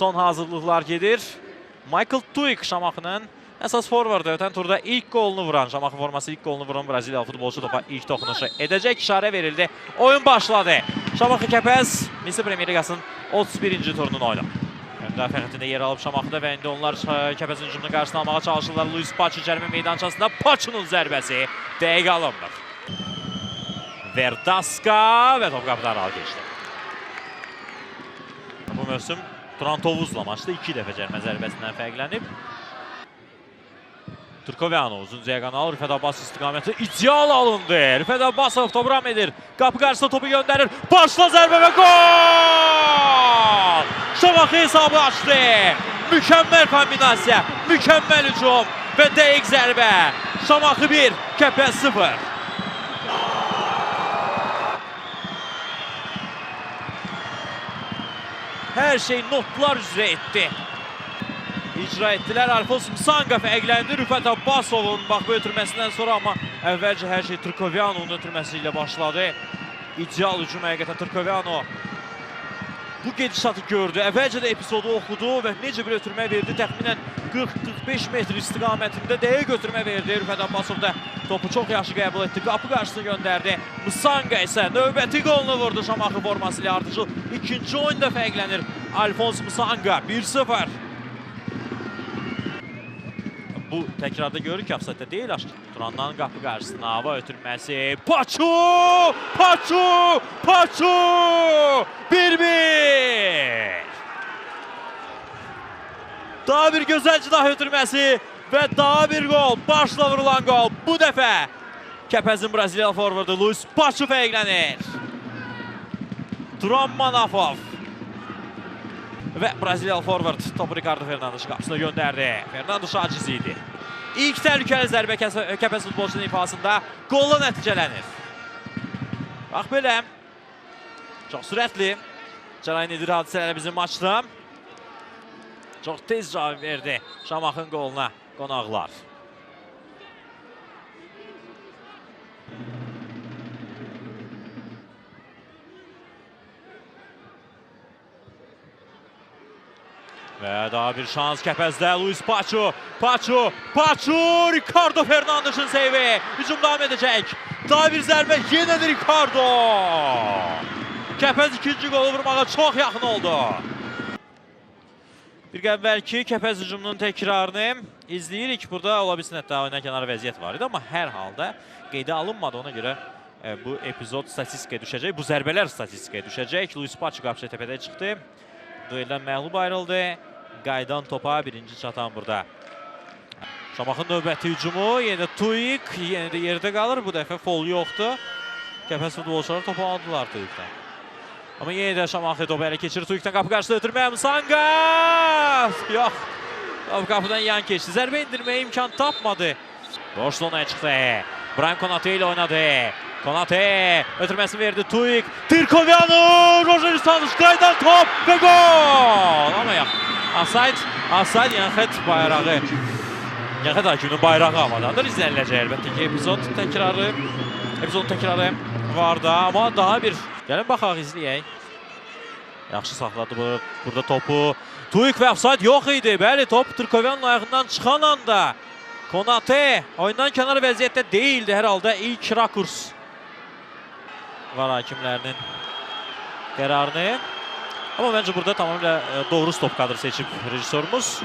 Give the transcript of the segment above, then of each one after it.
son hazırlıqlar gedir. Michael Tuik Şamaxının əsas forvardı. Ötən turda ilk golunu vuran, Şamaxı forması ilk golunu vuran Braziliyalı futbolçu topa ilk toxunuşu edəcək. İşarə verildi. Oyun başladı. Şamaxı Kəpəz Misir Premyer Liqasının 31-ci turunun oyunu. Müdafiə xəttində yer alıb Şamaxıda və indi onlar Kəpəzin hücumunu qarşısına almağa çalışırlar. Luis Paçu cərimə meydançasında Paçunun zərbəsi dəqiq alınmır. Verdaska və top qapıdan al geçdi. Bu mövsüm Turantovuzla maçda 2 dəfə cərimə zərbəsindən fərqlənib. Turkoviano uzun diagonal, Rüfət Abbasov istiqaməti ideal alındı. Rüfət Abbasov topram edir. Qapı qarşısına topu göndərir. Başla zərbə və gol! Şamaxı hesabı açdı. Mükəmməl kombinasiya, mükəmməl hücum və dəqiq zərbə. Şamaxı 1, Kəpəz 0. Hər şey notlar üzrə etdi. İcra etdilər. Alfons Msanga fərqləndi. Rüfət Abbasovun bax bu ötürməsindən sonra, amma əvvəlcə hər şey Turkoviano'nun ötürməsi ilə başladı. İdeal hücum həqiqətən Turkoviano bu gedişatı gördü. Əvvəlcə də epizodu oxudu və necə bir ötürmə verdi. Təxminən 40-45 metr istiqamətində dəqiq ötürmə verdi. Rüfət Abbasov da topu çox yaxşı qəbul etdi. Qapı qarşısına göndərdi. Msanga isə növbəti qolunu vurdu Şamaxı forması ilə ardıcıl. İkinci oyunda fərqlənir Alfons Msanga 1-0. Bu təkrarda görürük ki, ofsaytda deyil aşkı. Turandan qapı qarşısına hava ötürməsi. Paçu! Paçu! Paçu! 1-1! Daha bir gözəl cidah ötürməsi və daha bir gol. Başla vurulan gol. Bu dəfə Kəpəzin Braziliyalı forvardı Luis Paçu fərqlənir. Turan Manafov və Braziliyalı forvard topu Ricardo Fernandes qapısına göndərdi. Fernandes aciz idi. İlk təhlükəli zərbə Kəpəz futbolçunun ifasında qolla nəticələnir. Bax belə. Çox sürətli cərəyan edir hadisələr bizim maçda. Çox tez cavab verdi Şamaxın qoluna qonaqlar. Və daha bir şans Kəpəzdə. Luis Paçu. Paçu. Paçu. Ricardo Fernandes'in seyvi. Hücum davam edəcək. Daha bir zərbə. Yenə də Ricardo. Kəpəz ikinci qolu vurmağa çox yaxın oldu. Bir əvvəlki Kəpəz hücumunun təkrarını izləyirik. Burada ola bilsin hətta oyuna kənarı vəziyyət var idi. Amma hər halda qeydə alınmadı. Ona görə bu epizod statistikaya düşəcək. Bu zərbələr statistikaya düşəcək. Luis Paçu qapışı təpədə çıxdı. Dueldən məğlub ayrıldı. Qaydan topa birinci çatan burada. Şamaxın növbəti hücumu. Yenə Tuik. Yenə də yerdə qalır. Bu dəfə fol yoxdur. Kəpəz futbolçuları topu aldılar Tuikdən. Amma yenə də Şamaxı topu ələ keçirir. Tuikdən qapı qarşısında ötürməyə Msanga! Yox. Qapıdan yan keçdi. Zərbə indirməyə imkan tapmadı. Boş zonaya çıxdı. Brian Konate ilə oynadı. Konate ötürməsini verdi Tuik. Turkoviano! Roger Santos qaydan top və gol! Amma yox. Offside. Offside Yanxet bayrağı. Yanxet hakiminin bayrağı havadandır. İzləniləcək əlbəttə ki epizodun təkrarı var da. Amma daha bir gəlin baxaq izləyək. Yaxşı saxladı burada topu. Tuik və offside yox idi. Bəli, top Turkoviano'nun ayağından çıxan anda Konate oyundan kənar vəziyyətdə deyildi hər halda. İlk rakurs var hakimlərinin qərarını. Amma məncə burada tamamilə doğru stop kadr seçib rejissorumuz.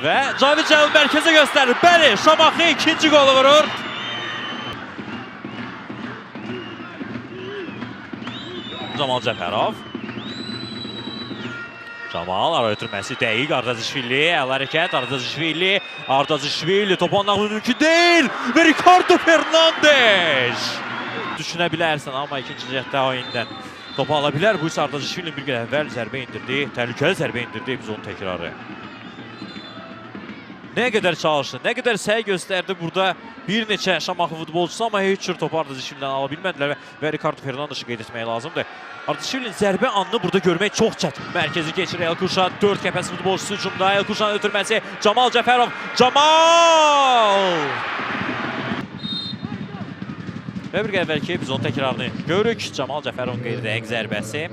Və Cavid Cəlil mərkəzə göstərir. Bəli, Şamaxı ikinci qolu vurur. Camal Cəfərov. Camal ara ötürməsi dəqiq. Ardazişvili, əl hərəkət. Ardazişvili topu ondan mümkün deyil. Və Ricardo Fernandes. Düşünə bilərsən, amma ikinci cəhətdə oyundan topu ala bilər. Bu isə Ardazişvilinin bir qədər əvvəl zərbə indirdi. Təhlükəli zərbə indirdi epizodun təkrarı. Nə qədər çalışdı, nə qədər səy göstərdi burada bir neçə Şamaxı futbolçusu, amma heç cür topu Ardazişvilidən ala bilmədilər və Ricardo Fernandes'i qeyd etmək lazımdır. Ardazişvilinin zərbə anını burada görmək çox çətin. Mərkəzi keçirir Elkuşan, 4 Kəpəz futbolçusu hücumda. Elkuşan ötürməsi, Camal Cəfərov. Camal! Və bir əvvəlki epizodun təkrarını görürük. Camal Cəfərovun qeyri-dəqiq zərbəsi.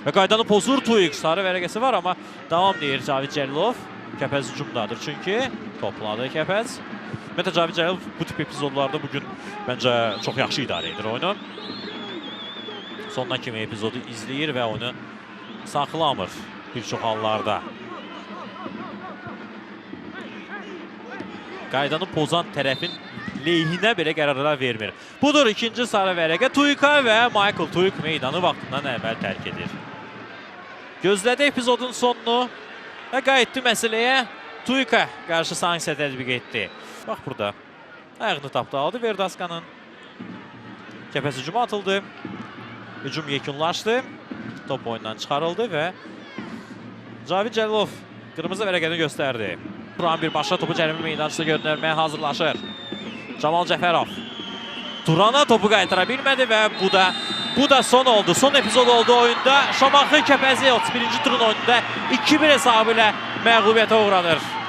Və qaydanı pozur Tuik. Sarı vərəqəsi var, amma davam deyir Cavid Cəlilov. Kəpəz hücumdadır çünki. Topladı Kəpəz. Ümumiyyətlə Cavid Cəlilov bu tip epizodlarda bugün məncə çox yaxşı idarə edir oyunu. Sonuna kimi epizodu izləyir və onu saxlamır bir çox hallarda. Qaydanı pozan tərəfin lehinə belə qərarlar vermir. Budur ikinci sarı vərəqə. Tuika və Michael Tuik meydanı vaxtından əvvəl tərk edir. Gözlədi epizodun sonunu və qayıtdı məsələyə. Tuika qarşı sanksiya tətbiq etdi. Bax burada. Ayağını tapdı aldı Verdaskanın. Kəpəz hücuma atıldı. Hücum yekunlaşdı. Top oyundan çıxarıldı və Cavid Cəlilov qırmızı vərəqəni göstərdi. Turan birbaşa topu cərimə meydançısına göndərməyə hazırlaşır. Camal Cəfərov. Turana topu qaytıra bilmədi və bu da son oldu. Son epizod oldu oyunda. Şamaxı Kəpəzi 31-ci turun oyununda 2-1 hesabı ilə məğlubiyyətə uğranır.